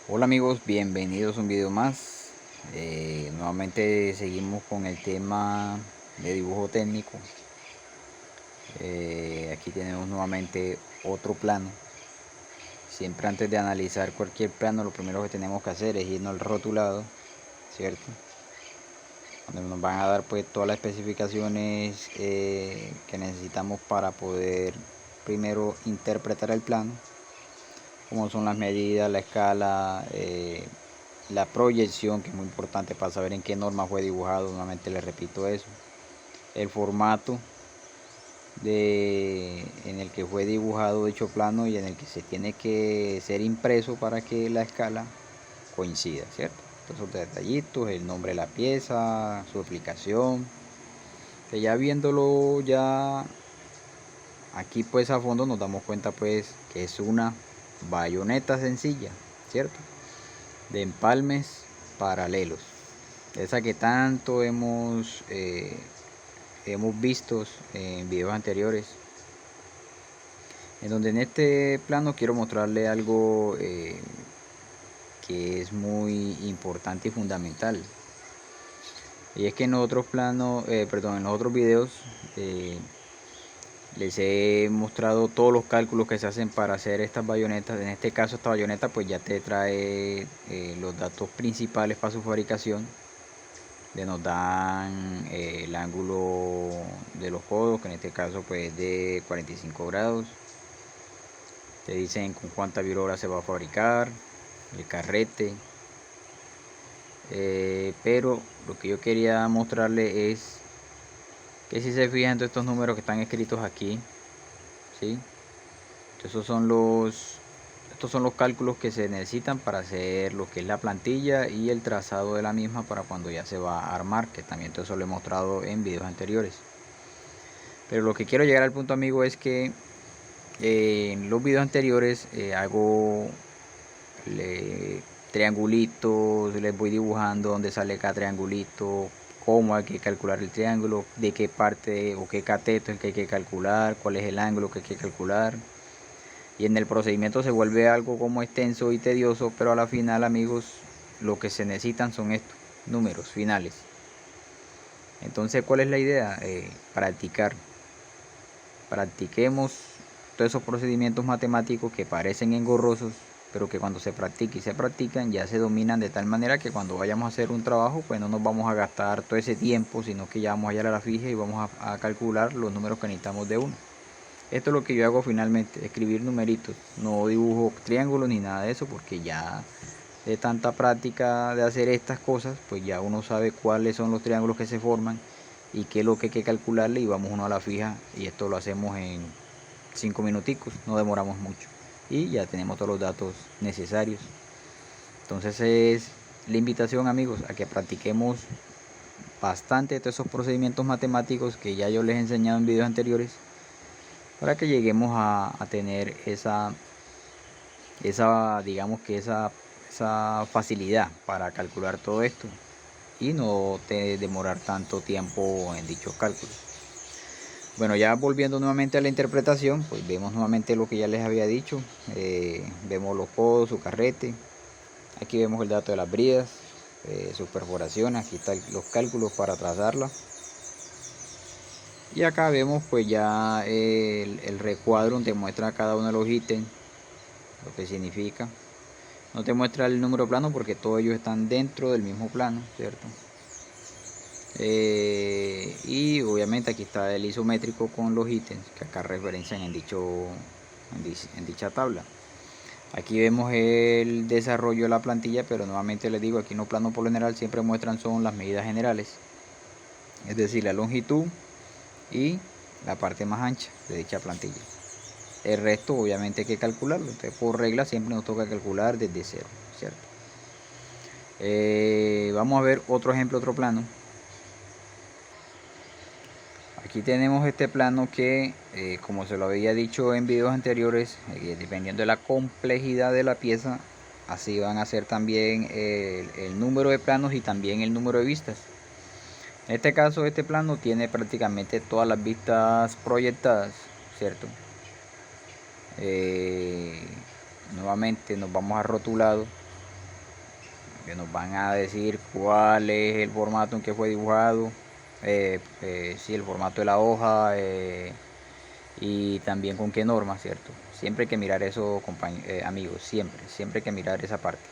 Hola amigos, bienvenidos a un video más. Nuevamente seguimos con el tema de dibujo técnico. Aquí tenemos nuevamente otro plano. Siempre antes de analizar cualquier plano, lo primero que tenemos que hacer es irnos al rotulado, ¿cierto? Donde nos van a dar pues todas las especificaciones que necesitamos para poder primero interpretar el plano, como son las medidas, la escala, la proyección, que es muy importante para saber en qué norma fue dibujado. Nuevamente les repito eso, el formato en el que fue dibujado dicho plano y en el que se tiene que ser impreso para que la escala coincida, ¿cierto? Esos detallitos, el nombre de la pieza, su aplicación, que ya viéndolo ya aquí pues a fondo nos damos cuenta pues que es una bayoneta sencilla, ¿cierto? De empalmes paralelos, esa que tanto hemos visto en videos anteriores, en donde en este plano quiero mostrarle algo que es muy importante y fundamental, y es que en otros planos, en los otros videos les he mostrado todos los cálculos que se hacen para hacer estas bayonetas. En este caso esta bayoneta pues ya te trae los datos principales para su fabricación. Nos dan el ángulo de los codos, que en este caso pues es de 45 grados. Te dicen con cuánta virobra se va a fabricar, el carrete. Pero lo que yo quería mostrarle es que si se fijan en todos estos números que están escritos aquí, ¿sí? Estos son los cálculos que se necesitan para hacer lo que es la plantilla y el trazado de la misma para cuando ya se va a armar, que también todo eso lo he mostrado en videos anteriores. Pero lo que quiero llegar al punto, amigo, es que en los videos anteriores hago triangulitos, les voy dibujando dónde sale cada triangulito, cómo hay que calcular el triángulo, de qué parte o qué cateto es que hay que calcular, cuál es el ángulo que hay que calcular. Y en el procedimiento se vuelve algo como extenso y tedioso, pero a la final, amigos, lo que se necesitan son estos números finales. Entonces, ¿cuál es la idea? Practiquemos todos esos procedimientos matemáticos que parecen engorrosos, pero que cuando se practican y se practican ya se dominan de tal manera que cuando vayamos a hacer un trabajo pues no nos vamos a gastar todo ese tiempo, sino que ya vamos a ir a la fija y vamos a calcular los números que necesitamos de uno. Esto es lo que yo hago finalmente, escribir numeritos. No dibujo triángulos ni nada de eso, porque ya de tanta práctica de hacer estas cosas pues ya uno sabe cuáles son los triángulos que se forman y qué es lo que hay que calcularle, y vamos uno a la fija, y esto lo hacemos en 5 minuticos, no demoramos mucho y ya tenemos todos los datos necesarios. Entonces es la invitación, amigos, a que practiquemos bastante todos esos procedimientos matemáticos que ya yo les he enseñado en videos anteriores, para que lleguemos a tener esa facilidad para calcular todo esto y no demorar tanto tiempo en dichos cálculos. Bueno, ya volviendo nuevamente a la interpretación, pues vemos nuevamente lo que ya les había dicho. Vemos los codos, su carrete. Aquí vemos el dato de las bridas, sus perforaciones. Aquí están los cálculos para trazarla. Y acá vemos pues ya el recuadro donde muestra cada uno de los ítems, lo que significa. No te muestra el número plano porque todos ellos están dentro del mismo plano, ¿cierto? Y obviamente aquí está el isométrico con los ítems que acá referencian en dicha tabla. Aquí vemos el desarrollo de la plantilla, pero nuevamente les digo, aquí en los planos por lo general siempre muestran son las medidas generales, es decir, la longitud y la parte más ancha de dicha plantilla. El resto obviamente hay que calcularlo, entonces por regla siempre nos toca calcular desde cero, ¿cierto? Vamos a ver otro ejemplo, otro plano. Aquí tenemos este plano que, como se lo había dicho en videos anteriores, dependiendo de la complejidad de la pieza, así van a ser también el número de planos y también el número de vistas. En este caso, este plano tiene prácticamente todas las vistas proyectadas, ¿cierto? Nuevamente nos vamos a rotulado que nos van a decir cuál es el formato en que fue dibujado, sí, el formato de la hoja, y también con qué norma, ¿cierto? Siempre hay que mirar eso, amigos, siempre hay que mirar esa parte.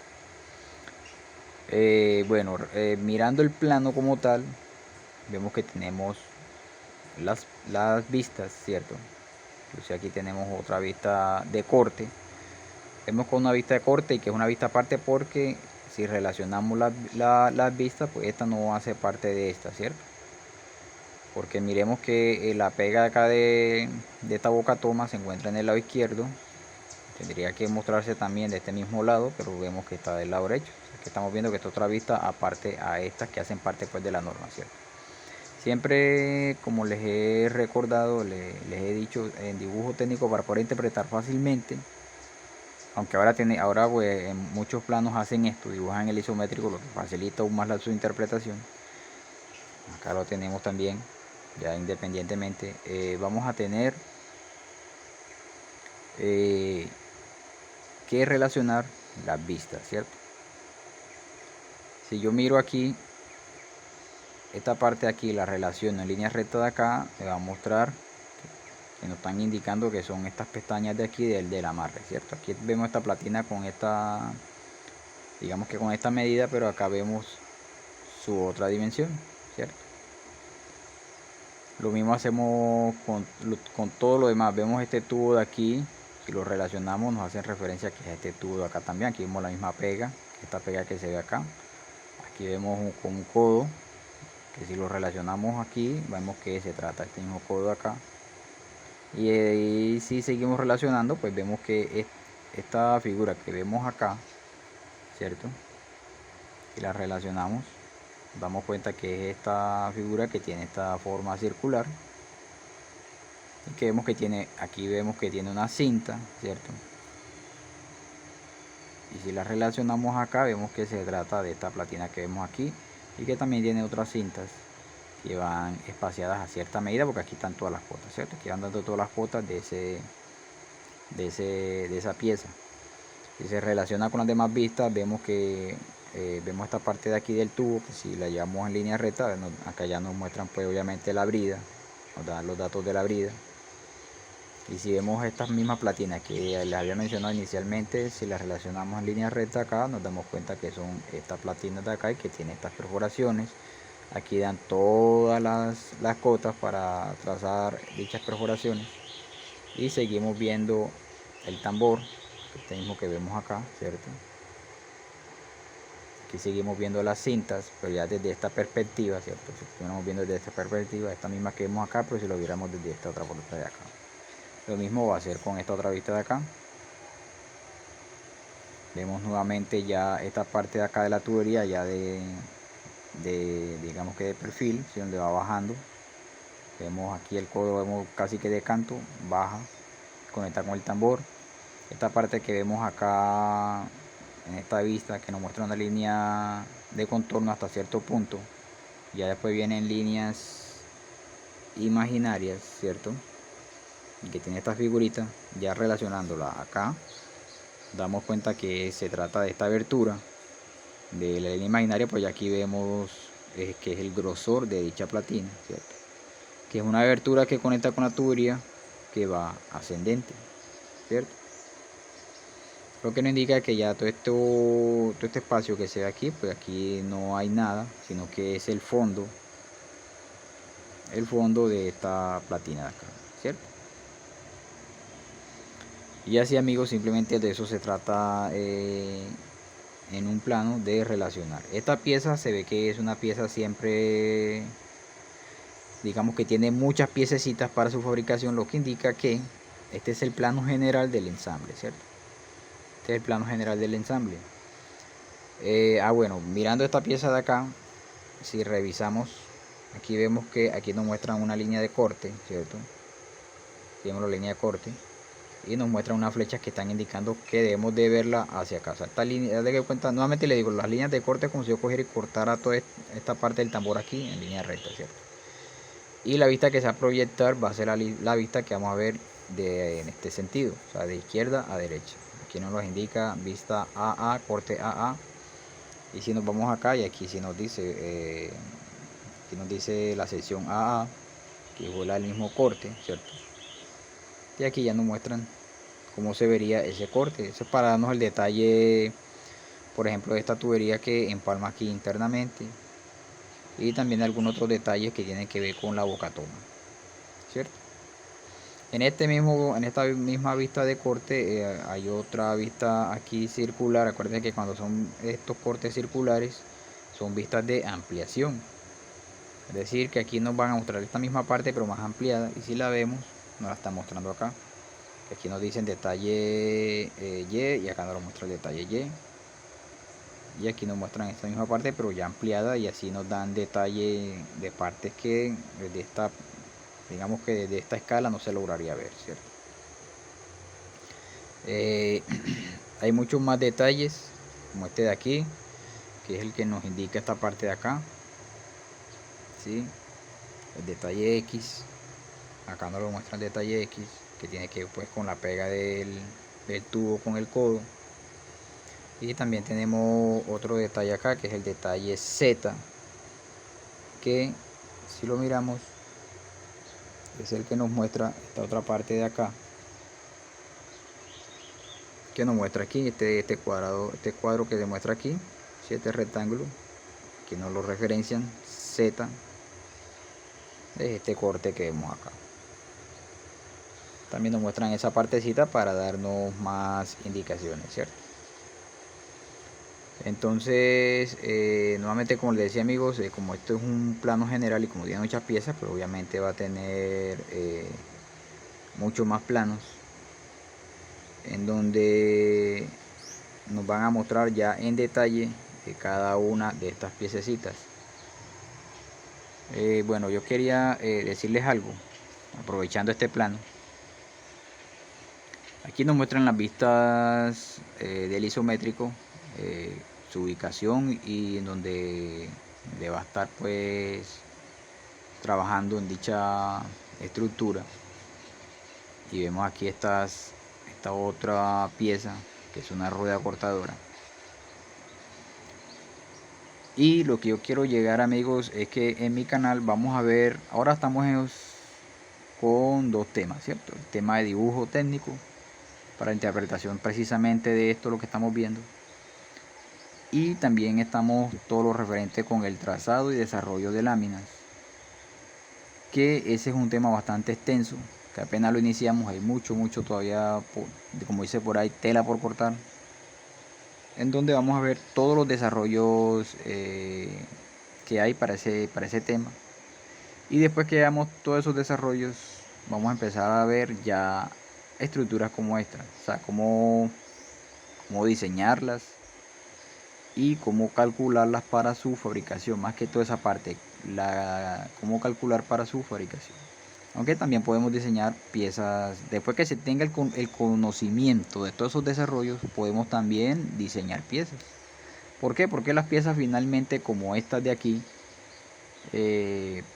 Bueno, mirando el plano como tal, vemos que tenemos las vistas, ¿cierto? Entonces aquí tenemos otra vista de corte. Vemos con una vista de corte y que es una vista aparte porque si relacionamos las vistas, pues esta no hace parte de esta, ¿cierto? Porque miremos que la pega de acá de esta boca toma se encuentra en el lado izquierdo. Tendría que mostrarse también de este mismo lado, pero vemos que está del lado derecho. O sea, que estamos viendo que esta otra vista aparte a estas que hacen parte pues de la norma, ¿cierto? Siempre, como les he recordado, les he dicho, en dibujo técnico para poder interpretar fácilmente, aunque ahora pues, en muchos planos hacen esto, dibujan el isométrico, lo que facilita aún más su interpretación. Acá lo tenemos también, ya independientemente. Vamos a tener que relacionar las vistas, ¿cierto? Si yo miro aquí, esta parte de aquí la relaciono en línea recta de acá, me va a mostrar que nos están indicando que son estas pestañas de aquí del amarre, ¿cierto? Aquí vemos esta platina con esta, digamos que con esta medida, pero acá vemos su otra dimensión, ¿cierto? Lo mismo hacemos con todo lo demás. Vemos este tubo de aquí, si lo relacionamos nos hacen referencia que es este tubo de acá también. Aquí vemos la misma pega, esta pega que se ve acá. Aquí vemos con un codo, que si lo relacionamos aquí, vemos que se trata de este mismo codo acá. Y si seguimos relacionando, pues vemos que esta figura que vemos acá, ¿cierto? Y la relacionamos, damos cuenta que es esta figura que tiene esta forma circular. Y que vemos que tiene, aquí vemos que tiene una cinta, ¿cierto? Y si la relacionamos acá, vemos que se trata de esta platina que vemos aquí. Y que también tiene otras cintas que van espaciadas a cierta medida, porque aquí están todas las cuotas, ¿cierto? Aquí van dando todas las cuotas de esa pieza. Si se relaciona con las demás vistas, vemos que vemos esta parte de aquí del tubo, que si la llevamos en línea recta, acá ya nos muestran pues obviamente la brida, nos dan los datos de la brida. Y si vemos estas mismas platinas que les había mencionado inicialmente, si las relacionamos en línea recta acá, nos damos cuenta que son estas platinas de acá y que tienen estas perforaciones. Aquí dan todas las cotas para trazar dichas perforaciones. Y seguimos viendo el tambor, este mismo que vemos acá, ¿cierto? Aquí seguimos viendo las cintas, pero ya desde esta perspectiva, ¿cierto? Si estuviéramos viendo desde esta perspectiva, esta misma que vemos acá, pero si lo viéramos desde esta otra puerta de acá. Lo mismo va a ser con esta otra vista de acá. Vemos nuevamente ya esta parte de acá de la tubería, ya digamos que de perfil, ¿sí? Donde va bajando. Vemos aquí el codo, vemos casi que de canto, baja, conecta con el tambor. Esta parte que vemos acá en esta vista que nos muestra una línea de contorno hasta cierto punto, ya después vienen líneas imaginarias, ¿cierto? Y que tiene esta figurita, ya relacionándola acá damos cuenta que se trata de esta abertura de la línea imaginaria, pues ya aquí vemos que es el grosor de dicha platina, ¿cierto? Que es una abertura que conecta con la tubería que va ascendente, ¿cierto? Lo que nos indica que ya todo este espacio que se ve aquí, pues aquí no hay nada, sino que es el fondo de esta platina de acá, ¿cierto? Y así, amigos, simplemente de eso se trata en un plano de relacionar. Esta pieza se ve que es una pieza siempre, digamos que tiene muchas piececitas para su fabricación, lo que indica que este es el plano general del ensamble, ¿cierto? Este es el plano general del ensamble. Bueno, mirando esta pieza de acá, si revisamos, aquí vemos que aquí nos muestran una línea de corte, ¿cierto? Tenemos la línea de corte y nos muestran unas flechas que están indicando que debemos de verla hacia acá. O sea, esta línea, de cuenta, nuevamente le digo, las líneas de corte es como si yo cogiera y cortara toda esta parte del tambor aquí en línea recta, ¿cierto? Y la vista que se va a proyectar va a ser la vista que vamos a ver en este sentido, o sea, de izquierda a derecha. Aquí nos los indica vista AA, corte AA, Y si nos vamos acá, y aquí sí nos dice, aquí nos dice la sección AA, que igual el mismo corte, ¿cierto? Y aquí ya nos muestran cómo se vería ese corte. Eso es para darnos el detalle, por ejemplo, de esta tubería que empalma aquí internamente, y también algunos otros detalles que tienen que ver con la boca toma, ¿cierto? En esta misma vista de corte hay otra vista aquí circular. Acuérdense que cuando son estos cortes circulares son vistas de ampliación, es decir que aquí nos van a mostrar esta misma parte pero más ampliada, y si la vemos nos la está mostrando acá. Aquí nos dicen detalle Y, y acá nos lo muestra el detalle y aquí nos muestran esta misma parte pero ya ampliada, y así nos dan detalle de partes que desde esta, digamos que desde esta escala no se lograría ver, ¿cierto? Hay muchos más detalles como este de aquí, que es el que nos indica esta parte de acá, ¿sí? El detalle X, acá nos lo muestra el detalle X, que tiene que ver pues con la pega del tubo con el codo. Y también tenemos otro detalle acá, que es el detalle Z, que si lo miramos es el que nos muestra esta otra parte de acá, que nos muestra aquí este cuadro que demuestra aquí, este rectángulo que nos lo referencian Z, es este corte que vemos acá. También nos muestran esa partecita para darnos más indicaciones, ¿cierto? Entonces, nuevamente, como les decía, amigos, como esto es un plano general y como tiene muchas piezas, pues obviamente va a tener muchos más planos en donde nos van a mostrar ya en detalle cada una de estas piececitas. Bueno, yo quería decirles algo, aprovechando este plano. Aquí nos muestran las vistas del isométrico, su ubicación y en donde va a estar pues trabajando en dicha estructura. Y vemos aquí esta otra pieza que es una rueda cortadora. Y lo que yo quiero llegar, amigos, es que en mi canal vamos a ver, ahora estamos con dos temas, ¿cierto? El tema de dibujo técnico para interpretación precisamente de esto lo que estamos viendo, y también estamos todo lo referente con el trazado y desarrollo de láminas, que ese es un tema bastante extenso, que apenas lo iniciamos, hay mucho todavía, como dice por ahí, tela por cortar, en donde vamos a ver todos los desarrollos que hay para ese tema. Y después que veamos todos esos desarrollos, vamos a empezar a ver ya estructuras como esta, o sea, cómo diseñarlas y cómo calcularlas para su fabricación. Más que toda esa parte, cómo calcular para su fabricación. Aunque también podemos diseñar piezas, después que se tenga el conocimiento de todos esos desarrollos, podemos también diseñar piezas. ¿Por qué? Porque las piezas finalmente, como estas de aquí,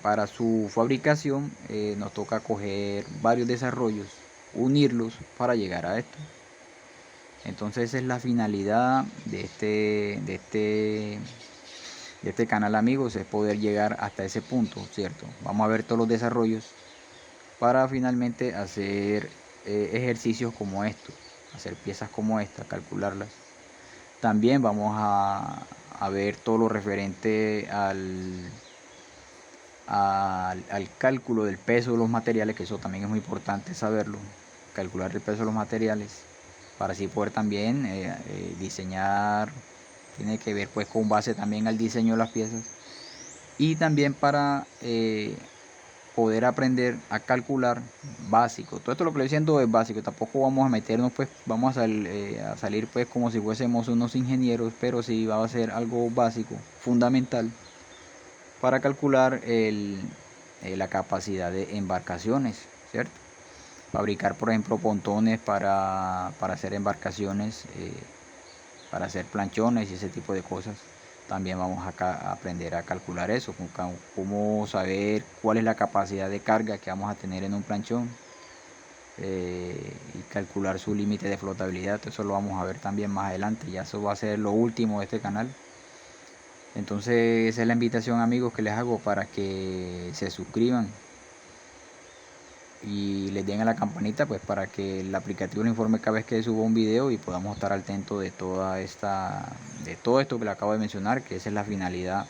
para su fabricación nos toca coger varios desarrollos, unirlos para llegar a esto. Entonces esa es la finalidad de este canal, amigos, es poder llegar hasta ese punto, ¿cierto? Vamos a ver todos los desarrollos para finalmente hacer ejercicios como estos, hacer piezas como esta, calcularlas. También vamos a ver todo lo referente al cálculo del peso de los materiales, que eso también es muy importante saberlo, calcular el peso de los materiales para así poder también diseñar. Tiene que ver pues con base también al diseño de las piezas, y también para poder aprender a calcular básico. Todo esto lo que estoy diciendo es básico, tampoco vamos a meternos pues, vamos a salir pues como si fuésemos unos ingenieros, pero sí va a ser algo básico, fundamental, para calcular la capacidad de embarcaciones, ¿cierto? Fabricar, por ejemplo, pontones para hacer embarcaciones, para hacer planchones y ese tipo de cosas. También vamos a aprender a calcular eso, cómo saber cuál es la capacidad de carga que vamos a tener en un planchón, y calcular su límite de flotabilidad. Eso lo vamos a ver también más adelante, ya eso va a ser lo último de este canal. Entonces esa es la invitación, amigos, que les hago para que se suscriban y les den a la campanita, pues para que el aplicativo les informe cada vez que suba un video y podamos estar atentos de todo esto que les acabo de mencionar, que esa es la finalidad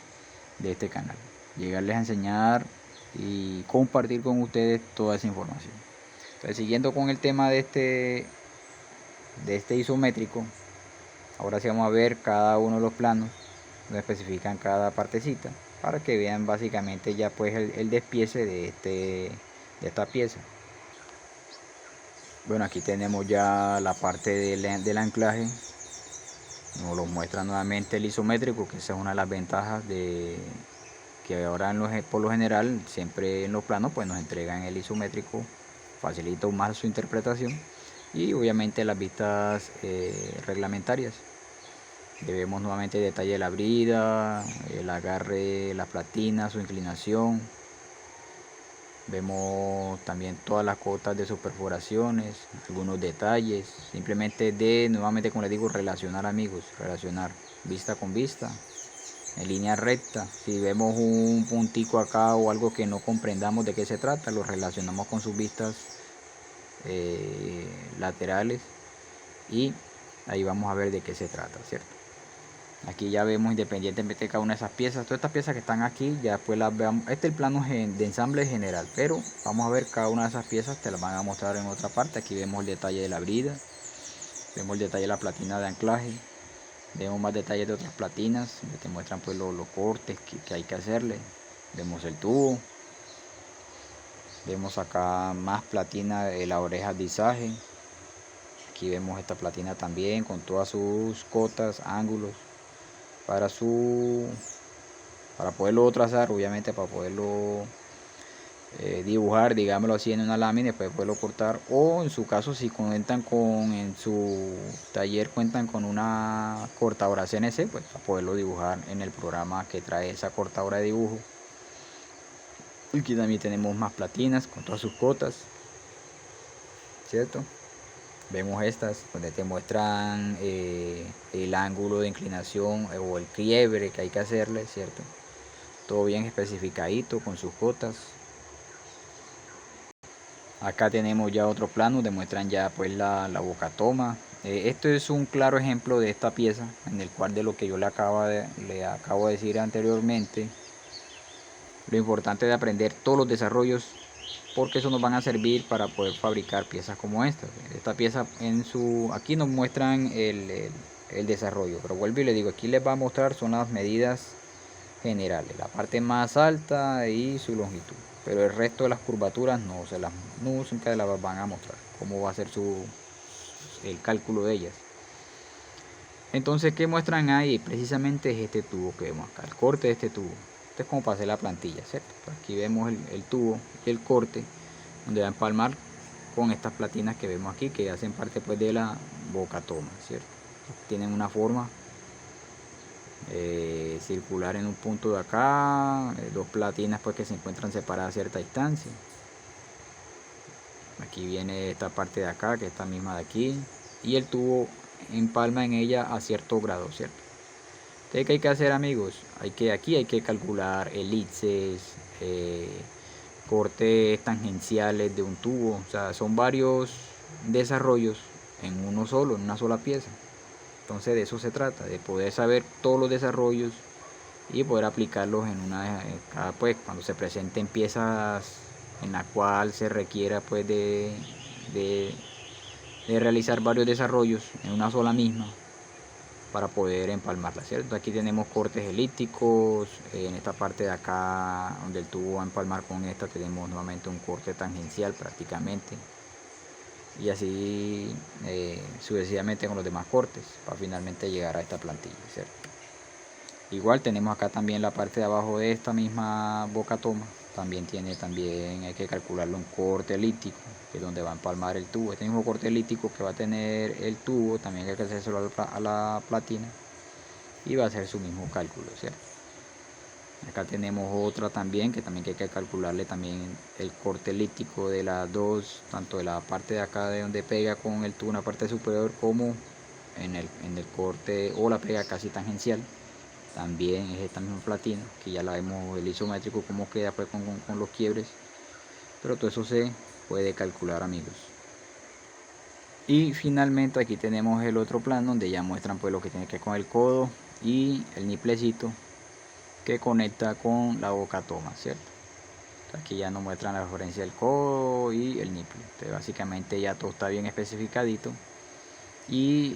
de este canal, llegarles a enseñar y compartir con ustedes toda esa información. Entonces, siguiendo con el tema de este isométrico, ahora sí vamos a ver cada uno de los planos donde especifican cada partecita para que vean básicamente ya pues el despiece de esta pieza. Bueno, aquí tenemos ya la parte del anclaje. Nos lo muestra nuevamente el isométrico, que esa es una de las ventajas de que ahora por lo general siempre en los planos pues nos entregan el isométrico, facilita aún más su interpretación, y obviamente las vistas reglamentarias. Vemos nuevamente el detalle de la brida, el agarre, las platinas, su inclinación. Vemos también todas las cotas de sus perforaciones, algunos detalles. Simplemente nuevamente como les digo, relacionar, amigos, relacionar vista con vista, en línea recta. Si vemos un puntico acá o algo que no comprendamos de qué se trata, lo relacionamos con sus vistas laterales y ahí vamos a ver de qué se trata, ¿cierto? Aquí ya vemos independientemente de cada una de esas piezas, todas estas piezas que están aquí, ya después las veamos. Este es el plano de ensamble general, pero vamos a ver cada una de esas piezas, te las van a mostrar en otra parte. Aquí vemos el detalle de la brida, vemos el detalle de la platina de anclaje, vemos más detalles de otras platinas, que te muestran pues los cortes que hay que hacerle. Vemos el tubo, vemos acá más platina de la oreja de izaje. Aquí vemos esta platina también con todas sus cotas, ángulos, para poderlo trazar, obviamente para poderlo dibujar, digámoslo así, en una lámina y después poderlo cortar, o en su caso si cuentan en su taller cuentan con una cortadora CNC, pues para poderlo dibujar en el programa que trae esa cortadora de dibujo. Aquí también tenemos más platinas con todas sus cotas, ¿cierto? Vemos estas donde te muestran el ángulo de inclinación o el quiebre que hay que hacerle, ¿cierto? Todo bien especificadito con sus cotas. Acá tenemos ya otro plano, demuestran ya pues la boca toma. Esto es un claro ejemplo de esta pieza, en el cual de lo que yo le acabo de decir anteriormente. Lo importante de aprender todos los desarrollos, porque eso nos van a servir para poder fabricar piezas como esta. Esta pieza aquí nos muestran el desarrollo, pero vuelvo y le digo, aquí les va a mostrar son las medidas generales, la parte más alta y su longitud, pero el resto de las curvaturas nunca las van a mostrar cómo va a ser el cálculo de ellas. Entonces, ¿qué muestran ahí? Precisamente es este tubo que vemos acá, el corte de este tubo. Esto es como para hacer la plantilla, ¿cierto? Aquí vemos el tubo y el corte, donde va a empalmar con estas platinas que vemos aquí, que hacen parte pues de la boca toma, ¿cierto? Tienen una forma circular en un punto de acá, dos platinas pues que se encuentran separadas a cierta distancia. Aquí viene esta parte de acá, que es esta misma de aquí, y el tubo empalma en ella a cierto grado, ¿cierto? Entonces, ¿qué hay que hacer, amigos? Aquí hay que calcular elipses, cortes tangenciales de un tubo, o sea, son varios desarrollos en uno solo, en una sola pieza. Entonces de eso se trata, de poder saber todos los desarrollos y poder aplicarlos pues cuando se presenten piezas en la cual se requiera pues de realizar varios desarrollos en una sola misma para poder empalmarla, ¿cierto? Aquí tenemos cortes elípticos, en esta parte de acá donde el tubo va a empalmar con esta tenemos nuevamente un corte tangencial prácticamente, y así sucesivamente con los demás cortes para finalmente llegar a esta plantilla, ¿cierto? Igual tenemos acá también la parte de abajo de esta misma boca toma, hay que calcularle un corte elíptico, que es donde va a empalmar el tubo. Este mismo corte elíptico que va a tener el tubo también hay que hacérselo a la platina y va a hacer su mismo cálculo, ¿cierto? Acá tenemos otra también que hay que calcularle también el corte elíptico de las dos, tanto de la parte de acá de donde pega con el tubo en la parte superior como en el corte o la pega casi tangencial. también es esta misma platina, que ya la vemos el isométrico cómo queda pues con los quiebres, pero todo eso se puede calcular, amigos. Y finalmente aquí tenemos el otro plano donde ya muestran pues lo que tiene que ver con el codo y el niplecito que conecta con la boca toma, ¿cierto? Aquí ya nos muestran la referencia del codo y el niple. Entonces básicamente ya todo está bien especificadito. Y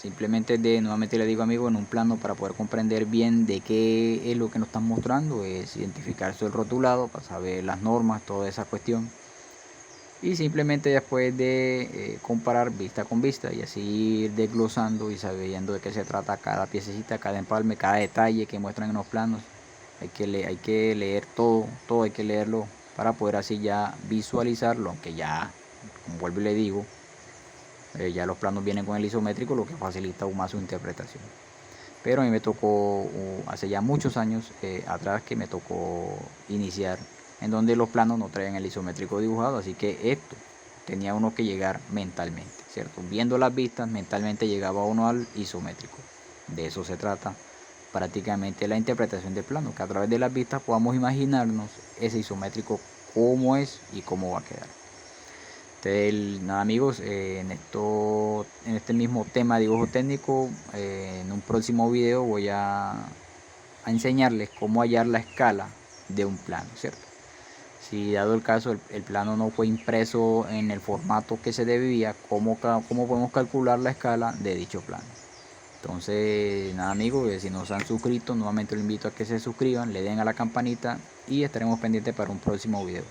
simplemente nuevamente le digo, amigo, en un plano para poder comprender bien de qué es lo que nos están mostrando, es identificar el rotulado para saber las normas, toda esa cuestión. Y simplemente después de comparar vista con vista y así ir desglosando y sabiendo de qué se trata cada piececita, cada empalme, cada detalle que muestran en los planos. Hay que leer todo hay que leerlo para poder así ya visualizarlo, aunque ya, como vuelvo y le digo, ya los planos vienen con el isométrico, lo que facilita aún más su interpretación. Pero a mí me tocó, hace ya muchos años atrás, que me tocó iniciar en donde los planos no traen el isométrico dibujado, así que esto tenía uno que llegar mentalmente, ¿cierto? Viendo las vistas, mentalmente llegaba uno al isométrico. De eso se trata prácticamente la interpretación del plano, que a través de las vistas podamos imaginarnos ese isométrico cómo es y cómo va a quedar. Entonces, nada, amigos, en este mismo tema de dibujo técnico, en un próximo video voy a enseñarles cómo hallar la escala de un plano, ¿cierto? Si dado el caso el plano no fue impreso en el formato que se debía, ¿cómo podemos calcular la escala de dicho plano? Entonces, nada, amigos, si no se han suscrito, nuevamente les invito a que se suscriban, le den a la campanita y estaremos pendientes para un próximo video.